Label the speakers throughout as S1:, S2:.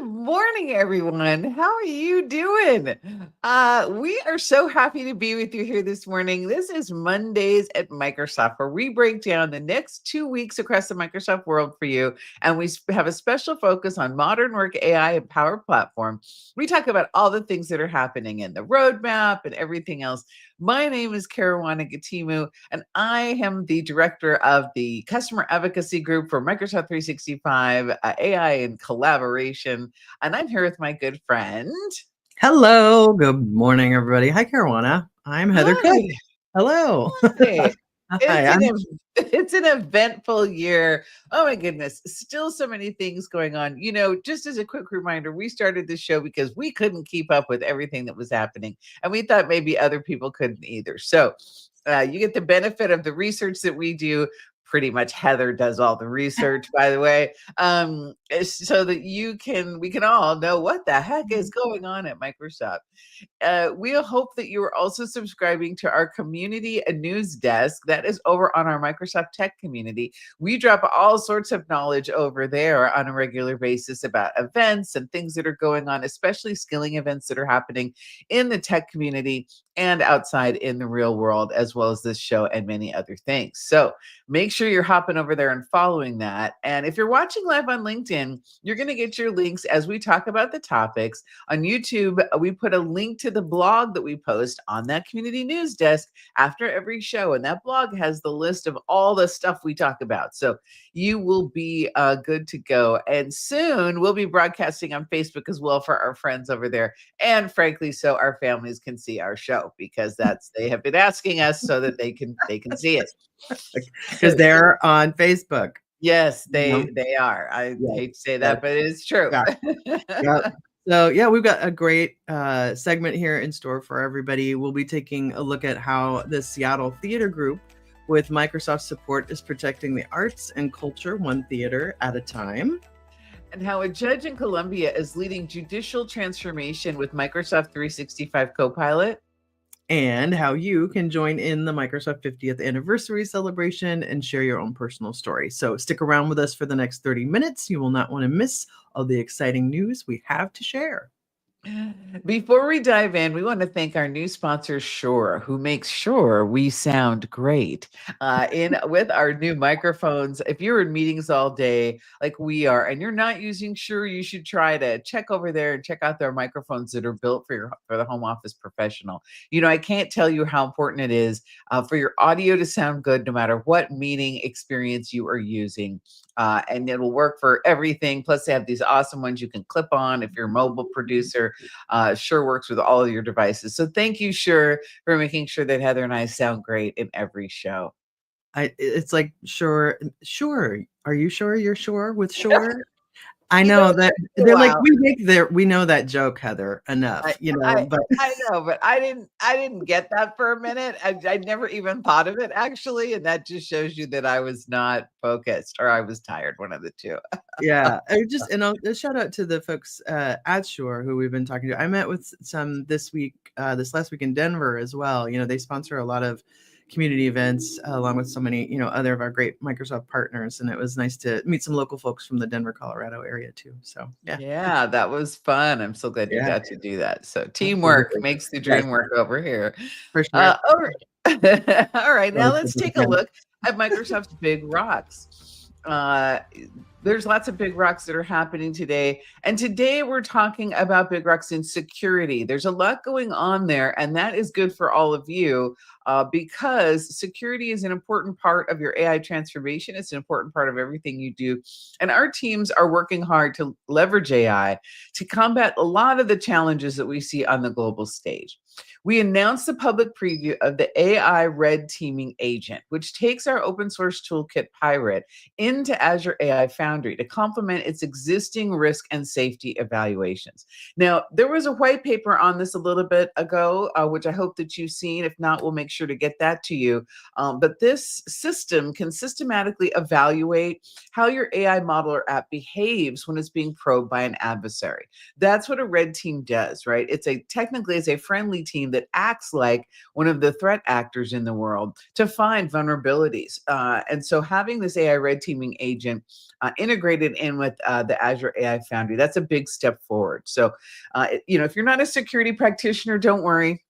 S1: Good morning, everyone. How are you doing? We are so happy to be with you here this morning. This is Mondays at Microsoft, where we break down the next 2 weeks across the Microsoft world for you. And we have a special focus on modern work, AI, and Power Platform. We talk about all the things that are happening in the roadmap and everything else. My name is Caruana Gatimu, and I am the director of the Customer Advocacy Group for Microsoft 365 AI and Collaboration. And I'm here with my good friend.
S2: Hello. Good morning, everybody. Hi, Caruana. I'm Heather Cook.
S1: Hi.
S2: Hello.
S1: Hi.
S2: Hi.
S1: It's an eventful year. Oh my goodness. Still so many things going on. Just as a quick reminder, we started this show because we couldn't keep up with everything that was happening. And we thought maybe other people couldn't either. So you get the benefit of the research that we do. Pretty much Heather does all the research, by the way, so that we can all know what the heck is going on at Microsoft. We hope that you are also subscribing to our community news desk that is over on our Microsoft Tech community. We drop all sorts of knowledge over there on a regular basis about events and things that are going on, especially skilling events that are happening in the tech community and outside in the real world, as well as this show and many other things. So make sure you're hopping over there and following that. And if you're watching live on LinkedIn, you're going to get your links as we talk about the topics. On YouTube, we put a link to the blog that we post on that community news desk after every show. And that blog has the list of all the stuff we talk about. So you will be good to go. And soon we'll be broadcasting on Facebook as well for our friends over there. And frankly, so our families can see our show, because they have been asking us so that they can see it.
S2: Because they're on Facebook.
S1: Yes, they are. I hate to say that, but it is true.
S2: Yeah. So yeah, we've got a great segment here in store for everybody. We'll be taking a look at how the Seattle Theater Group, with Microsoft support, is protecting the arts and culture one theater at a time.
S1: And how a judge in Colombia is leading judicial transformation with Microsoft 365 Copilot.
S2: And how you can join in the Microsoft 50th anniversary celebration and share your own personal story. So stick around with us for the next 30 minutes. You will not want to miss all the exciting news we have to share.
S1: Before we dive in, we want to thank our new sponsor, Shure, who makes sure we sound great with our new microphones. If you're in meetings all day like we are, and you're not using Shure, you should try to check over there and check out their microphones that are built for the home office professional. I can't tell you how important it is for your audio to sound good no matter what meeting experience you are using. And it'll work for everything. Plus, they have these awesome ones you can clip on if you're a mobile producer. Shure works with all of your devices. So thank you, Shure, for making sure that Heather and I sound great in every show.
S2: It's like, sure. Are you sure you're sure with Shure? I know that they're like, we know that joke, Heather, enough,
S1: but I know, but I didn't get that for a minute. I never even thought of it, actually. And that just shows you that I was not focused, or I was tired, one of the two.
S2: Yeah. I'll shout out to the folks at Shure who we've been talking to. I met with some this last week in Denver as well. They sponsor a lot of community events along with so many, other of our great Microsoft partners. And it was nice to meet some local folks from the Denver, Colorado area too. So
S1: yeah, that was fun. I'm so glad you got to do that. So teamwork makes the dream work over here.
S2: For sure.
S1: All right. All right. Now let's take a look at Microsoft's big rocks. There's lots of big rocks that are happening today. And today we're talking about big rocks in security. There's a lot going on there, and that is good for all of you because security is an important part of your AI transformation. It's an important part of everything you do. And our teams are working hard to leverage AI to combat a lot of the challenges that we see on the global stage. We announced the public preview of the AI Red Teaming Agent, which takes our open source toolkit Pirate into Azure AI Foundry to complement its existing risk and safety evaluations. Now, there was a white paper on this a little bit ago, which I hope that you've seen. If not, we'll make sure to get that to you. But this system can systematically evaluate how your AI model or app behaves when it's being probed by an adversary. That's what a red team does, right? It's technically a friendly team that acts like one of the threat actors in the world to find vulnerabilities. And so having this AI red teaming agent integrated in with the Azure AI Foundry. That's a big step forward. So, if you're not a security practitioner, don't worry.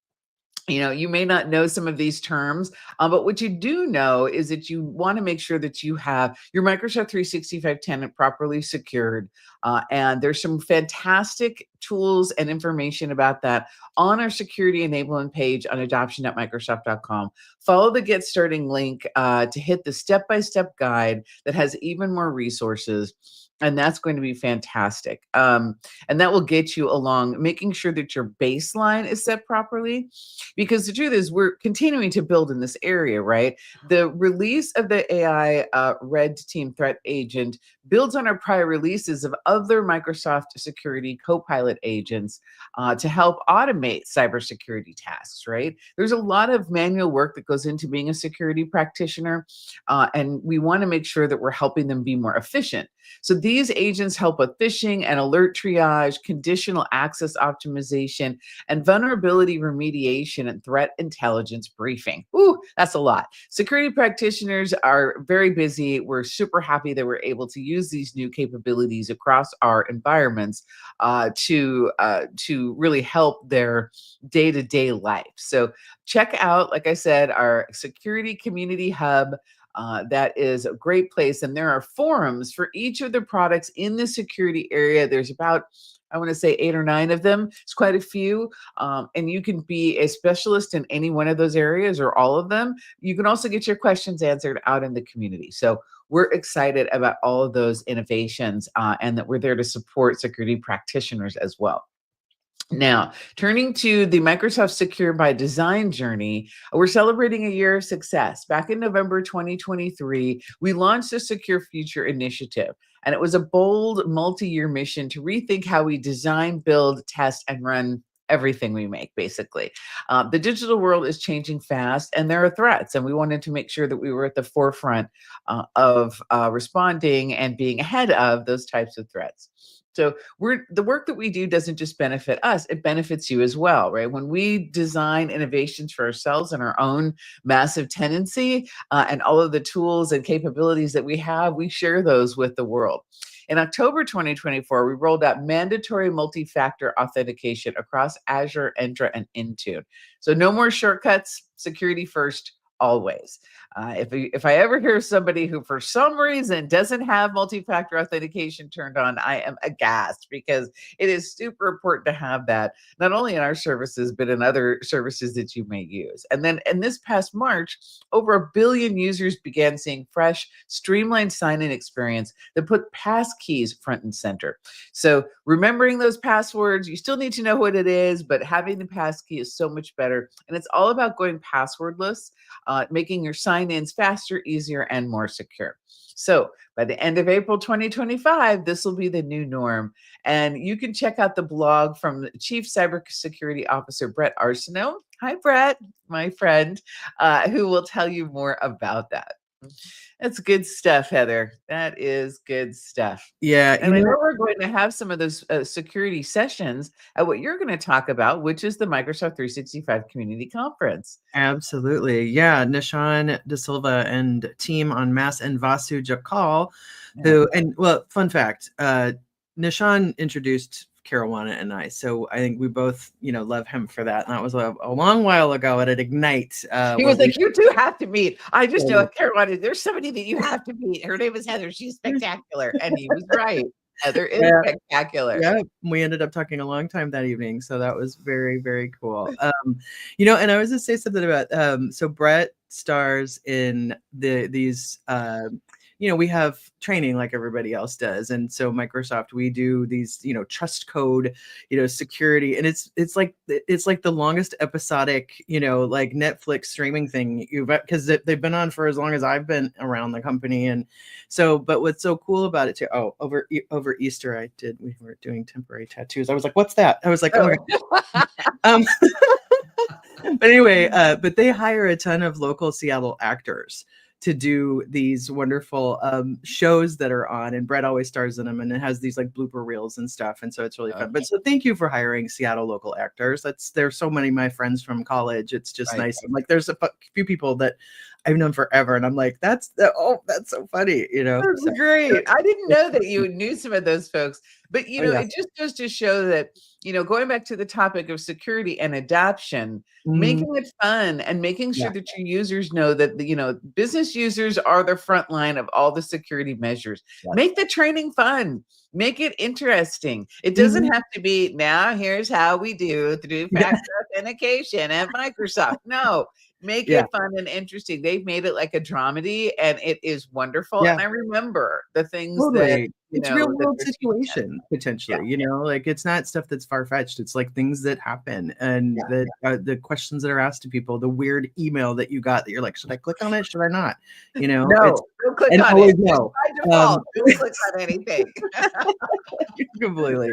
S1: You may not know some of these terms, but what you do know is that you want to make sure that you have your Microsoft 365 tenant properly secured. And there's some fantastic tools and information about that on our security enablement page on adoption.microsoft.com. Follow the Get Starting link to hit the step-by-step guide that has even more resources. And that's going to be fantastic. And that will get you along, making sure that your baseline is set properly. Because the truth is, we're continuing to build in this area, right? The release of the AI Red Team Threat Agent builds on our prior releases of other Microsoft Security Copilot agents to help automate cybersecurity tasks, right? There's a lot of manual work that goes into being a security practitioner, and we want to make sure that we're helping them be more efficient. So these agents help with phishing and alert triage, conditional access optimization, and vulnerability remediation and threat intelligence briefing. Ooh, that's a lot. Security practitioners are very busy. We're super happy that we're able to use these new capabilities across our environments to really help their day-to-day life. So check out, like I said, our security community hub. That is a great place. And there are forums for each of the products in the security area. There's about, I want to say 8 or 9 of them. It's quite a few. And you can be a specialist in any one of those areas or all of them. You can also get your questions answered out in the community. So we're excited about all of those innovations and that we're there to support security practitioners as well. Now, turning to the Microsoft Secure by Design journey, we're celebrating a year of success. Back in November 2023, we launched the Secure Future Initiative, and it was a bold multi-year mission to rethink how we design, build, test, and run everything we make, basically. The digital world is changing fast, and there are threats, and we wanted to make sure that we were at the forefront of responding and being ahead of those types of threats. So the work that we do doesn't just benefit us, it benefits you as well, right? When we design innovations for ourselves and our own massive tenancy and all of the tools and capabilities that we have, we share those with the world. In October 2024, we rolled out mandatory multi-factor authentication across Azure, Entra, and Intune. So no more shortcuts, security first, always. If I ever hear somebody who for some reason doesn't have multi-factor authentication turned on, I am aghast, because it is super important to have that, not only in our services, but in other services that you may use. And then in this past March, over 1 billion users began seeing fresh, streamlined sign-in experience that put passkeys front and center. So remembering those passwords, you still need to know what it is, but having the passkey is so much better. And it's all about going passwordless, making your sign-ins faster, easier, and more secure. So by the end of April 2025, this will be the new norm. And you can check out the blog from Chief Cybersecurity Officer Bret Arsenault. Hi, Bret, my friend, who will tell you more about that. That's good stuff, Heather. That is good stuff.
S2: Yeah.
S1: And I know we're going to have some of those security sessions at what you're going to talk about, which is the Microsoft 365 Community Conference.
S2: Absolutely. Yeah. Nishan De Silva and team en masse, and Vasu Jakal, who, and well, fun fact, Nishan introduced Caruana and I, so I think we both, love him for that. And that was a long while ago at Ignite.
S1: He was like, you two have to meet. I just know Caruana, there's somebody that you have to meet. Her name is Heather. She's spectacular. And he was right. Heather is spectacular.
S2: Yeah, we ended up talking a long time that evening, so that was very, very cool. And I was just say something about so Bret stars in these we have training like everybody else does. And so Microsoft, we do these, trust code, security. And it's like the longest episodic, like Netflix streaming thing because they've been on for as long as I've been around the company. And so, but what's so cool about it too, over Easter, we were doing temporary tattoos. I was like, what's that? I was like, oh my God. But anyway, but they hire a ton of local Seattle actors to do these wonderful shows that are on, and Bret always stars in them, and it has these like blooper reels and stuff, and so it's really fun. But so thank you for hiring Seattle local actors. There's so many of my friends from college. It's just nice. I'm like, there's a few people that I've known forever, and I'm like, that's so funny,
S1: That's great. I didn't know that you knew some of those folks, but it just goes to show that going back to the topic of security and adoption, making it fun and making sure that your users know that business users are the front line of all the security measures. Make the training fun. Make it interesting. It doesn't have to be, now here's how we do through factor authentication at Microsoft. No. Make it fun and interesting. They've made it like a dramedy, and it is wonderful. And I remember the things that
S2: it's real world situation potentially. Like it's not stuff that's far fetched. It's like things that happen, and the questions that are asked to people. The weird email that you got that you're like, should I click on it? Should I not?
S1: No, don't click on it. No. By default, don't click on anything.
S2: Completely.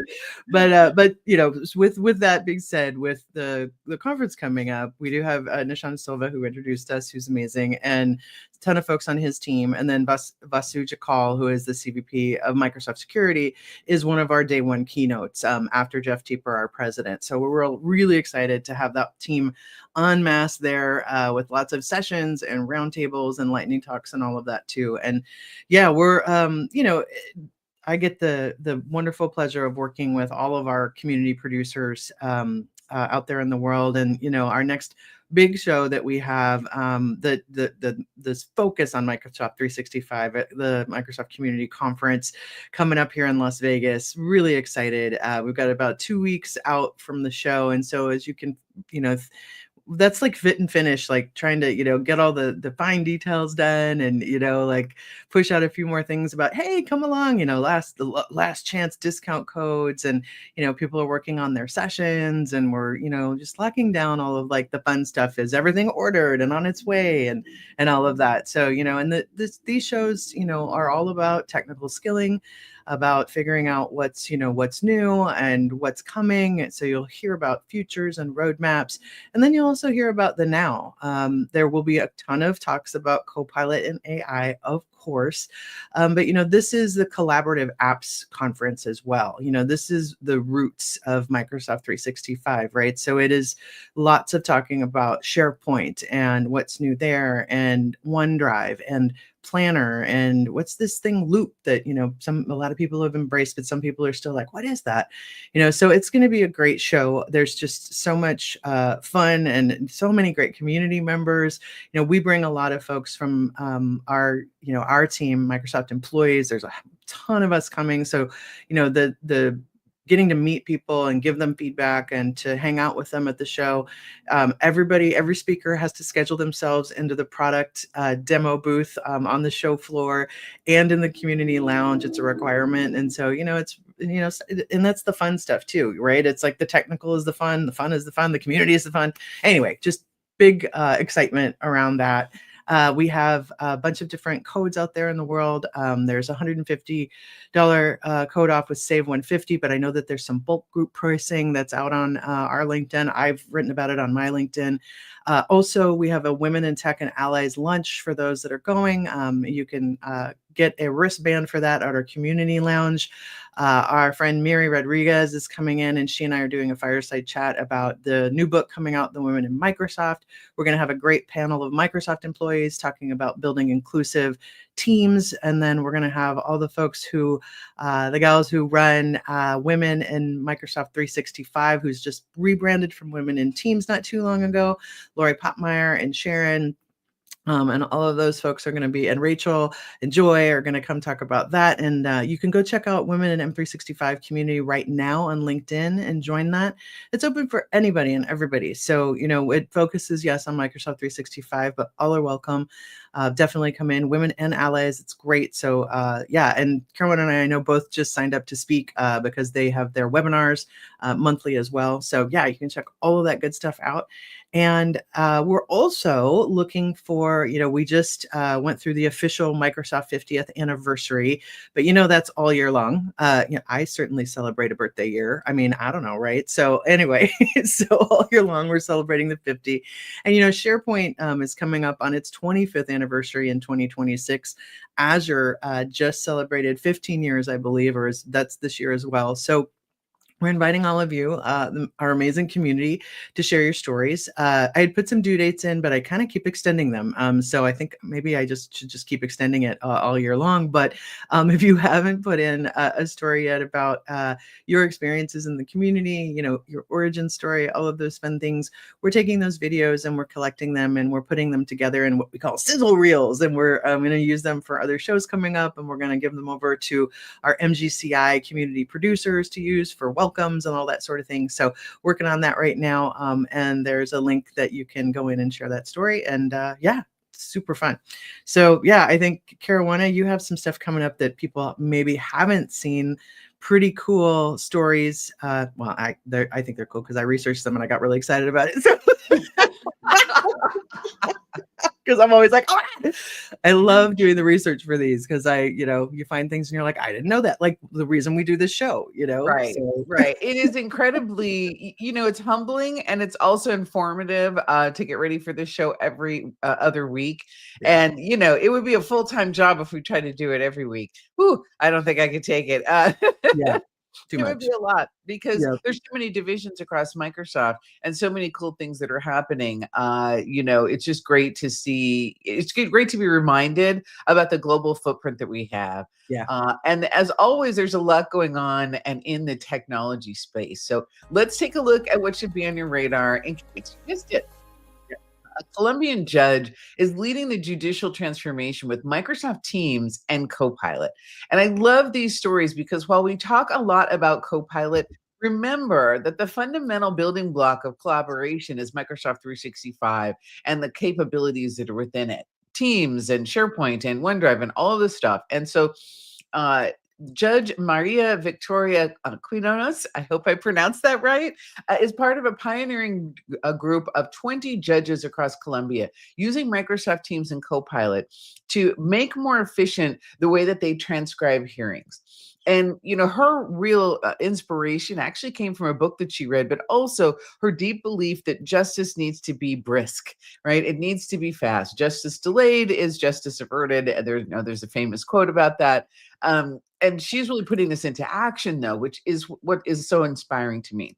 S2: But with that being said, with the conference coming up, we do have Nishan Silva, who introduced us, who's amazing, and a ton of folks on his team, and then Vasu Jakal, who is the CVP of Microsoft Security, is one of our day one keynotes after Jeff Teeper, our president. So we're really excited to have that team en masse there with lots of sessions and roundtables and lightning talks and all of that too. And we're I get the wonderful pleasure of working with all of our community producers out there in the world. And, our next big show that we have, this focus on Microsoft 365 at the Microsoft Community Conference coming up here in Las Vegas. Really excited. We've got about 2 weeks out from the show. And so as you can, that's like fit and finish, like trying to, get all the fine details done and, like push out a few more things about, hey, come along, last chance discount codes. And, people are working on their sessions, and we're, just locking down all of like the fun stuff. Is everything ordered and on its way and all of that. So, and these shows, are all about technical skilling, about figuring out what's new and what's coming. So you'll hear about futures and roadmaps, and then you'll also hear about the now. There will be a ton of talks about Copilot and AI, of course, but this is the collaborative apps conference as well. This is the roots of Microsoft 365, right? So it is lots of talking about SharePoint and what's new there, and OneDrive and Planner, and what's this thing Loop that a lot of people have embraced, but some people are still like, what is that? So it's going to be a great show. There's just so much fun and so many great community members. We bring a lot of folks from our team, Microsoft employees. There's a ton of us coming, so the getting to meet people and give them feedback and to hang out with them at the show. Every speaker has to schedule themselves into the product demo booth on the show floor and in the community lounge. It's a requirement. And so, it's, and that's the fun stuff too, right? It's like the technical is the fun is the fun, the community is the fun. Anyway, just big excitement around that. We have a bunch of different codes out there in the world. There's a $150 code off with Save 150, but I know that there's some bulk group pricing that's out on our LinkedIn. I've written about it on my LinkedIn. Also, we have a Women in Tech and Allies lunch for those that are going. You can get a wristband for that at our community lounge. Our friend Miri Rodriguez is coming in, and she and I are doing a fireside chat about the new book coming out, The Women in Microsoft. We're going to have a great panel of Microsoft employees talking about building inclusive teams. And then we're going to have all the folks who, the gals who run Women in Microsoft 365, who's just rebranded from Women in Teams not too long ago, Lori Popmeyer and Sharon. And all of those folks are going to be, and Rachel and Joy are going to come talk about that. And you can go check out Women in M365 community right now on LinkedIn and join that. It's open for anybody and everybody. So, it focuses, yes, on Microsoft 365, but all are welcome. Definitely come in, Women and Allies. It's great. So and Carolyn and I know both just signed up to speak because they have their webinars monthly as well. So you can check all of that good stuff out. And we're also looking for, we just went through the official Microsoft 50th anniversary, but that's all year long. I certainly celebrate a birthday year. I mean, I don't know, right? So anyway, so all year long, we're celebrating the 50. And, SharePoint is coming up on its 25th anniversary in 2026. Azure just celebrated 15 years, I believe, that's this year as well. So we're inviting all of you, our amazing community, to share your stories. I had put some due dates in, but I kind of keep extending them. So I think maybe I should just keep extending it all year long. But if you haven't put in a story yet about your experiences in the community, your origin story, all of those fun things, we're taking those videos and we're collecting them and we're putting them together in what we call sizzle reels. And we're going to use them for other shows coming up. And we're going to give them over to our MGCI community producers to use for welcomes and all that sort of thing. So working on that right now. And there's a link that you can go in and share that story. And super fun. So I think, Caruana, you have some stuff coming up that people maybe haven't seen. Pretty cool stories. I think they're cool because I researched them and I got really excited about it. So because I'm always like, I love doing the research for these because you find things and you're like, I didn't know that. Like the reason we do this show,
S1: Right.
S2: So.
S1: Right. It is incredibly, it's humbling and it's also informative to get ready for this show every other week.
S2: Yeah.
S1: And, it would be a full-time job if we tried to do it every week. Whew, I don't think I could take it.
S2: Yeah. Too much.
S1: It would be a lot because
S2: Yep.
S1: there's so many divisions across Microsoft and so many cool things that are happening. It's just great to see. It's great to be reminded about the global footprint that we have.
S2: Yeah.
S1: And as always, there's a lot going on and in the technology space. So let's take a look at what should be on your radar in case you missed it. A Colombian judge is leading the judicial transformation with Microsoft Teams and Copilot. And I love these stories because while we talk a lot about Copilot, remember that the fundamental building block of collaboration is Microsoft 365 and the capabilities that are within it. Teams and SharePoint and OneDrive and all of this stuff. And so Judge Maria Victoria Quinones, I hope I pronounced that right, is part of a pioneering group of 20 judges across Colombia using Microsoft Teams and Copilot to make more efficient the way that they transcribe hearings. And, her real inspiration actually came from a book that she read, but also her deep belief that justice needs to be brisk, right? It needs to be fast. Justice delayed is justice averted. There's a famous quote about that. And she's really putting this into action, though, which is what is so inspiring to me.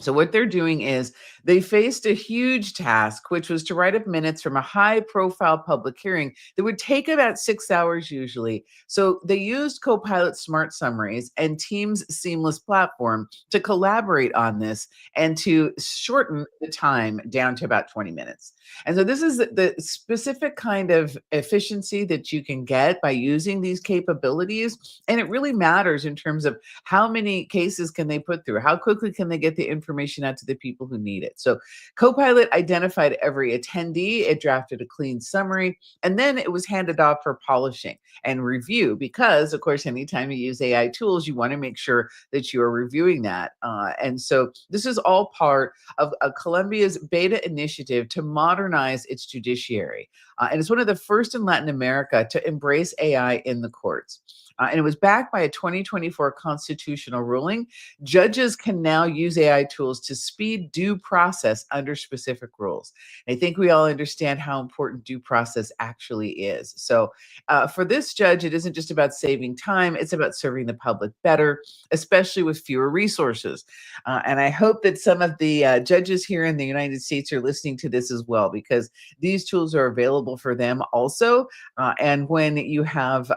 S1: So what they're doing is they faced a huge task, which was to write up minutes from a high-profile public hearing that would take about 6 hours usually. So they used Copilot Smart Summaries and Teams Seamless Platform to collaborate on this and to shorten the time down to about 20 minutes. And so this is the specific kind of efficiency that you can get by using these capabilities. And it really matters in terms of how many cases can they put through? How quickly can they get the information out to the people who need it? So Copilot identified every attendee, it drafted a clean summary, and then it was handed off for polishing and review because, of course, anytime you use AI tools, you want to make sure that you are reviewing that. And so this is all part of Colombia's beta initiative to modernize its judiciary. And it's one of the first in Latin America to embrace AI in the courts. And it was backed by a 2024 constitutional ruling. Judges can now use AI tools to speed due process under specific rules. And I think we all understand how important due process actually is. So for this judge, it isn't just about saving time, it's about serving the public better, especially with fewer resources. And I hope that some of the judges here in the United States are listening to this as well, because these tools are available for them also. And when you have,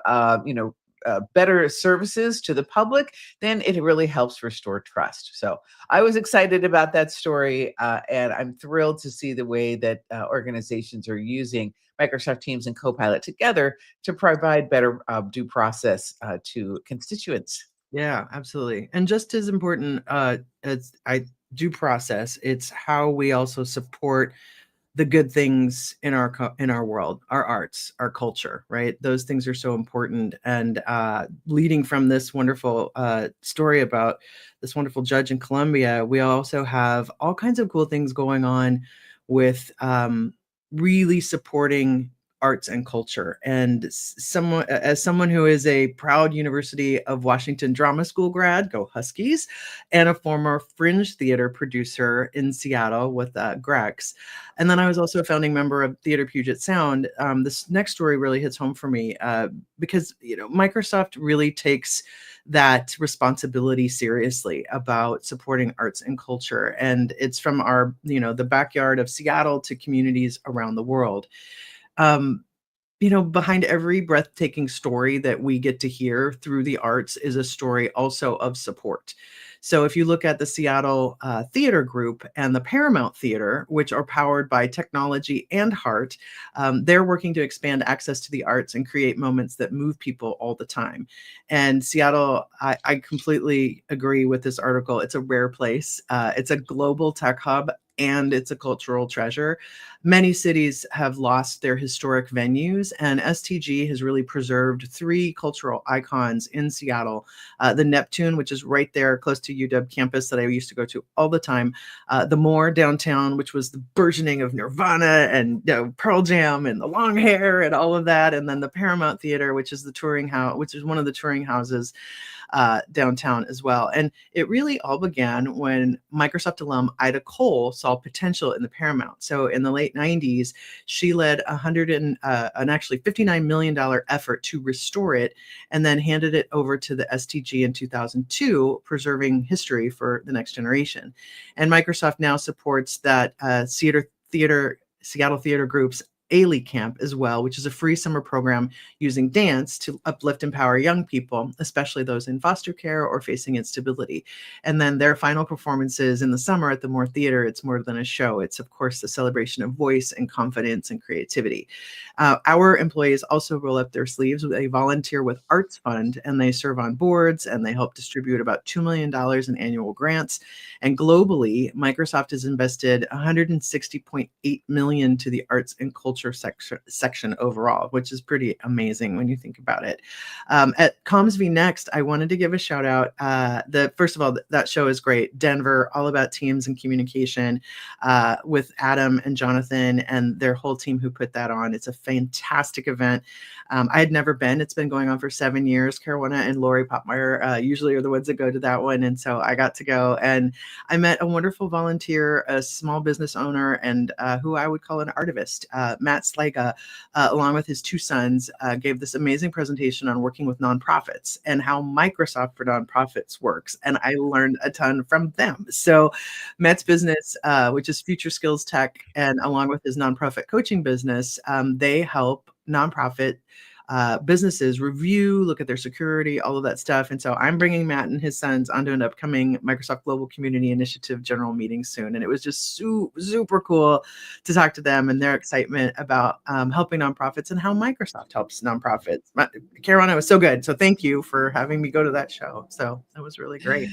S1: better services to the public, then it really helps restore trust. So I was excited about that story, and I'm thrilled to see the way that organizations are using Microsoft Teams and Copilot together to provide better due process to constituents.
S2: Yeah, absolutely. And just as important as due process, it's how we also support the good things in our world, our arts, our culture, right? Those things are so important. And leading from this wonderful story about this wonderful judge in Colombia, we also have all kinds of cool things going on with really supporting arts and culture. And as someone who is a proud University of Washington Drama School grad, go Huskies, and a former Fringe Theater producer in Seattle with Grex. And then I was also a founding member of Theater Puget Sound. This next story really hits home for me because, Microsoft really takes that responsibility seriously about supporting arts and culture. And it's from our, the backyard of Seattle to communities around the world. Behind every breathtaking story that we get to hear through the arts is a story also of support. So if you look at the Seattle Theater Group and the Paramount Theater, which are powered by technology and heart, they're working to expand access to the arts and create moments that move people all the time. And Seattle, I completely agree with this article. It's a rare place. It's a global tech hub, and it's a cultural treasure. Many cities have lost their historic venues, and STG has really preserved 3 cultural icons in Seattle. The Neptune, which is right there close to UW campus that I used to go to all the time. The Moore downtown, which was the burgeoning of Nirvana and Pearl Jam and the long hair and all of that. And then the Paramount Theater, which is the touring house, which is one of the touring houses downtown as well. And it really all began when Microsoft alum Ida Cole saw potential in the Paramount. So in the late 90s, she led an actually $59 million effort to restore it, and then handed it over to the STG in 2002, preserving history for the next generation. And Microsoft now supports that Seattle Theater Group's Ailey Camp as well, which is a free summer program using dance to uplift and empower young people, especially those in foster care or facing instability. And then their final performances in the summer at the Moore Theater, it's more than a show. It's, of course, the celebration of voice and confidence and creativity. Our employees also roll up their sleeves. They volunteer with Arts Fund, and they serve on boards, and they help distribute about $2 million in annual grants. And globally, Microsoft has invested $160.8 million to the arts and culture section overall, which is pretty amazing when you think about it. At CommsV Next, I wanted to give a shout out. First of all, that show is great. Denver, all about teams and communication, with Adam and Jonathan and their whole team who put that on. It's a fantastic event. I had never been. It's been going on for 7 years. Caruana and Lori Popmeyer usually are the ones that go to that one. And so I got to go, and I met a wonderful volunteer, a small business owner, and who I would call an artivist, Matt Slaga, along with his 2 sons, gave this amazing presentation on working with nonprofits and how Microsoft for Nonprofits works. And I learned a ton from them. So Matt's business, which is Future Skills Tech, and along with his nonprofit coaching business, they help nonprofit businesses review, look at their security, all of that stuff. And so I'm bringing Matt and his sons onto an upcoming Microsoft Global Community Initiative general meeting soon. And it was just super cool to talk to them and their excitement about helping nonprofits and how Microsoft helps nonprofits. Caruana, was so good. So thank you for having me go to that show. So that was really great.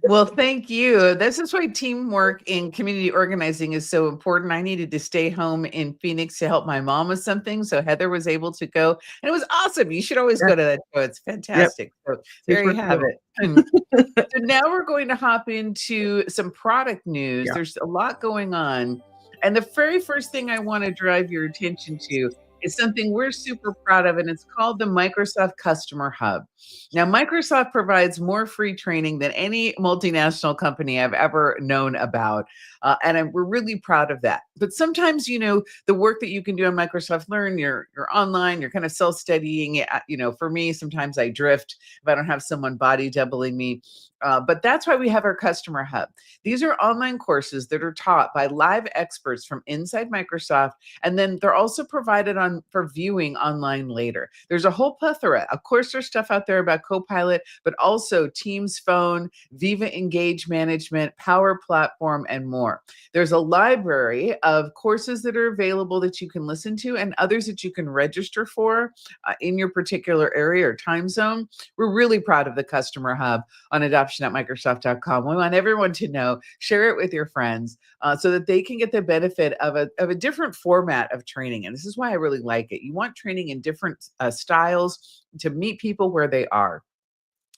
S1: Well, thank you. This is why teamwork in community organizing is so important. I needed to stay home in Phoenix to help my mom with something. So Heather was able to go, and it was awesome. You should always go to that show. It's fantastic. Yep. So there you have it. So now we're going to hop into some product news. Yeah. There's a lot going on. And the very first thing I want to drive your attention to is something we're super proud of, and it's called the Microsoft Customer Hub. Now, Microsoft provides more free training than any multinational company I've ever known about, and we're really proud of that. But sometimes, the work that you can do on Microsoft Learn, you're online, you're kind of self-studying. For me, sometimes I drift if I don't have someone body doubling me. But that's why we have our Customer Hub. These are online courses that are taught by live experts from inside Microsoft, and then they're also provided for viewing online later. There's a whole plethora. Of course, there's stuff out there about Copilot, but also Teams Phone, Viva Engage Management, Power Platform, and more. There's a library of courses that are available that you can listen to, and others that you can register for in your particular area or time zone. We're really proud of the Customer Hub on adoption@microsoft.com. We want everyone to know, share it with your friends so that they can get the benefit of a different format of training. And this is why I really like it. You want training in different styles to meet people where they are.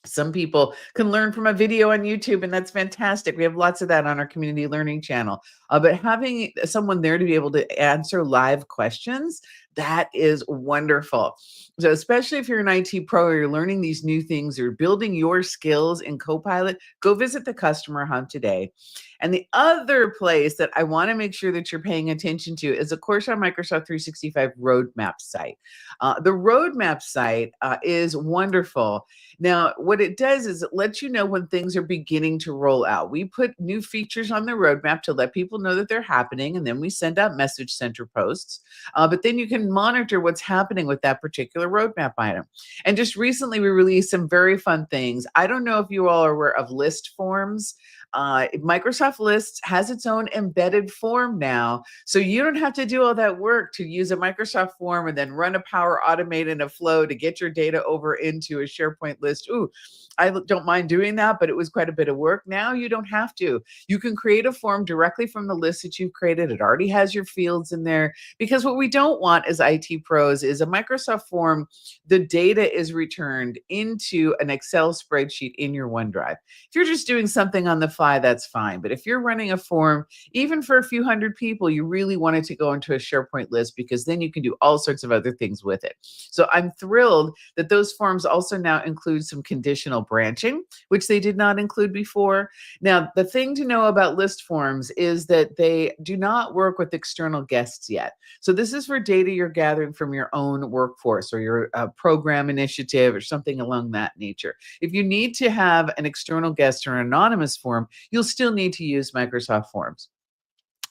S1: Some people can learn from a video on YouTube, and that's fantastic. We have lots of that on our community learning channel. But having someone there to be able to answer live questions, that is wonderful. So, especially if you're an IT pro or you're learning these new things or building your skills in Copilot, go visit the Customer Hub today. And the other place that I want to make sure that you're paying attention to is, of course, our Microsoft 365 roadmap site. The roadmap site is wonderful. Now, what it does is it lets you know when things are beginning to roll out. We put new features on the roadmap to let people know that they're happening, and then we send out message center posts. But then you can monitor what's happening with that particular roadmap item. And just recently, we released some very fun things. I don't know if you all are aware of list forms. Microsoft Lists has its own embedded form now. So you don't have to do all that work to use a Microsoft form and then run a Power Automate and a flow to get your data over into a SharePoint list. Ooh, I don't mind doing that, but it was quite a bit of work. Now you don't have to. You can create a form directly from the list that you've created. It already has your fields in there, because what we don't want as IT pros is a Microsoft form. The data is returned into an Excel spreadsheet in your OneDrive. If you're just doing something on the fly, that's fine. But if you're running a form, even for a few hundred people, you really want it to go into a SharePoint list, because then you can do all sorts of other things with it. So I'm thrilled that those forms also now include some conditional branching, which they did not include before. Now, the thing to know about list forms is that they do not work with external guests yet. So this is for data you're gathering from your own workforce or your program initiative or something along that nature. If you need to have an external guest or an anonymous form, you'll still need to use Microsoft Forms.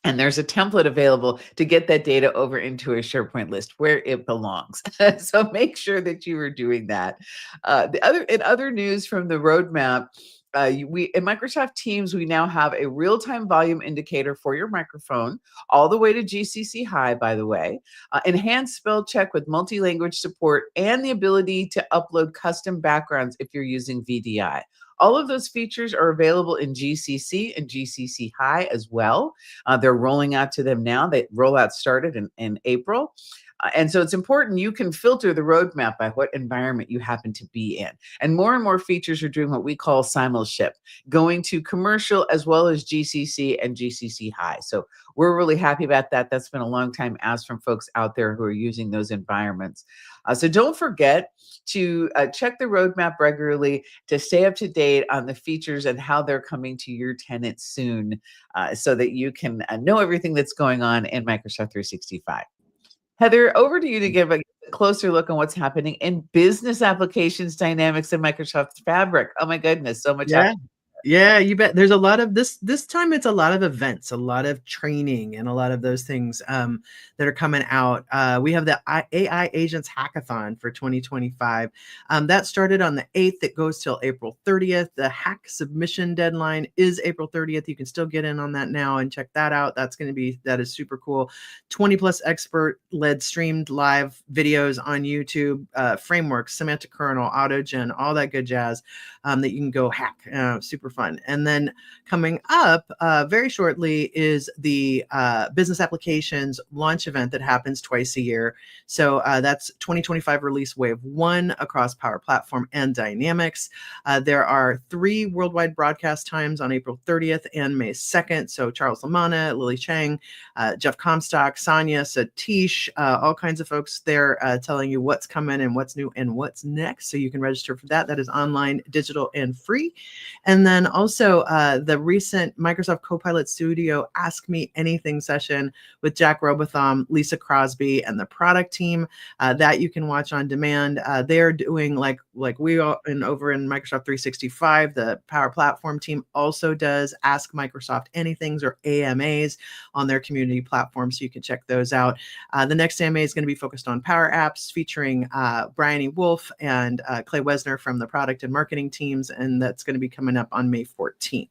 S1: And there's a template available to get that data over into a SharePoint list where it belongs. So make sure that you are doing that. In other news from the roadmap, we in Microsoft Teams, we now have a real-time volume indicator for your microphone, all the way to GCC High, by the way, enhanced spell check with multi-language support, and the ability to upload custom backgrounds if you're using VDI. All of those features are available in GCC and GCC High as well. They're rolling out to them now. The rollout started in April. And so it's important you can filter the roadmap by what environment you happen to be in. And more features are doing what we call simul-ship, going to commercial as well as GCC and GCC High. So we're really happy about that. That's been a long time asked from folks out there who are using those environments. So don't forget to check the roadmap regularly to stay up to date on the features and how they're coming to your tenant soon, so that you can know everything that's going on in Microsoft 365. Heather, over to you to give a closer look on what's happening in business applications dynamics in Microsoft Fabric. Oh my goodness, so much happening.
S2: Yeah, you bet. There's a lot of this time. It's a lot of events, a lot of training, and a lot of those things that are coming out. We have the AI Agents Hackathon for 2025. That started on the 8th. It goes till April 30th. The hack submission deadline is April 30th. You can still get in on that now and check that out. That is super cool. 20 plus expert-led streamed live videos on YouTube, frameworks, semantic kernel, AutoGen, all that good jazz that you can go hack. Super fun. And then coming up very shortly is the business applications launch event that happens twice a year. So that's 2025 release wave 1 across Power Platform and Dynamics. There are 3 worldwide broadcast times on April 30th and May 2nd. So Charles Lamanna, Lily Chang, Jeff Comstock, Sonia, Satish, all kinds of folks there telling you what's coming and what's new and what's next. So you can register for that. That is online, digital, and free. And then also the recent Microsoft Copilot Studio Ask Me Anything session with Jack Robotham, Lisa Crosby, and the product team that you can watch on demand. They're doing like we are over in Microsoft 365. The Power Platform team also does Ask Microsoft Anythings, or AMAs, on their community platform, so you can check those out. The next AMA is going to be focused on Power Apps, featuring Brian E. Wolf and Clay Wesner from the product and marketing teams, and that's going to be coming up on May 14th.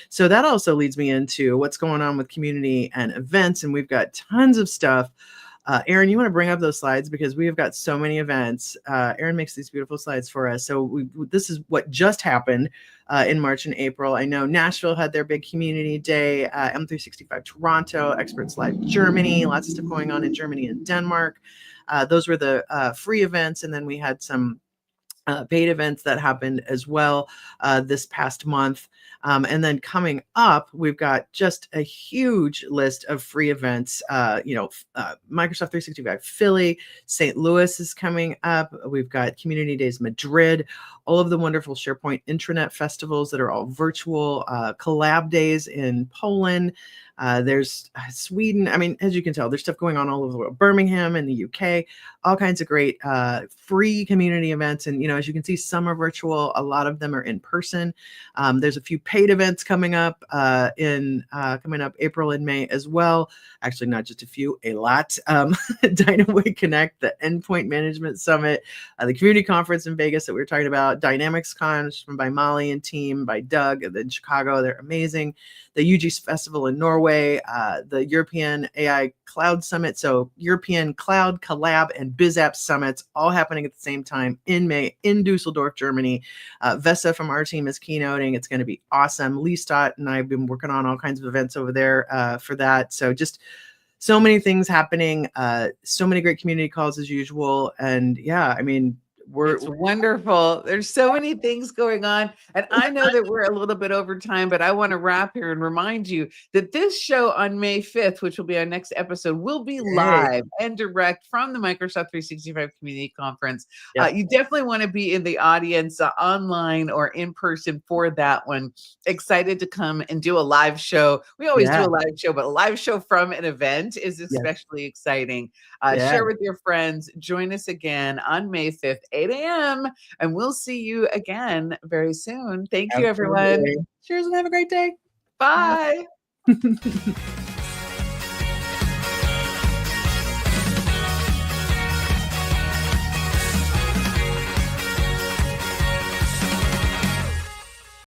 S2: So that also leads me into what's going on with community and events, and we've got tons of stuff. Aaron, you want to bring up those slides, because we have got so many events. Aaron makes these beautiful slides for us. So this is what just happened in March and April. I know Nashville had their big community day, M365 Toronto, Experts Live Germany, lots of stuff going on in Germany and Denmark. Those were the free events. And then we had some paid events that happened as well this past month. And then coming up, we've got just a huge list of free events. Microsoft 365 Philly, St. Louis is coming up. We've got Community Days Madrid, all of the wonderful SharePoint intranet festivals that are all virtual, collab days in Poland. There's Sweden. I mean, as you can tell, there's stuff going on all over the world. Birmingham in the UK, all kinds of great free community events. And, as you can see, some are virtual. A lot of them are in person. There's a few paid events coming up April and May as well. Actually, not just a few, a lot. Dynaway Connect, the Endpoint Management Summit, the community conference in Vegas that we were talking about, Dynamics Con by Molly and team, by Doug in Chicago. They're amazing. The UG Festival in Norway, the European AI Cloud Summit. So European Cloud, Collab, and BizApp Summits all happening at the same time in May in Dusseldorf, Germany. Vesa from our team is keynoting. It's going to be awesome. Lee Stott and I have been working on all kinds of events over there for that. So just so many things happening, so many great community calls as usual. And yeah, I mean,
S1: it's wonderful. There's so many things going on. And I know that we're a little bit over time, but I want to wrap here and remind you that this show on May 5th, which will be our next episode, will be live and direct from the Microsoft 365 Community Conference.
S2: Yep.
S1: You definitely want to be in the audience online or in person for that one. Excited to come and do a live show. We always do a live show, but a live show from an event is especially exciting. Share with your friends. Join us again on May 5th, 8 a.m. And we'll see you again very soon. Thank you, everyone.
S2: Cheers and have a great day.
S1: Bye.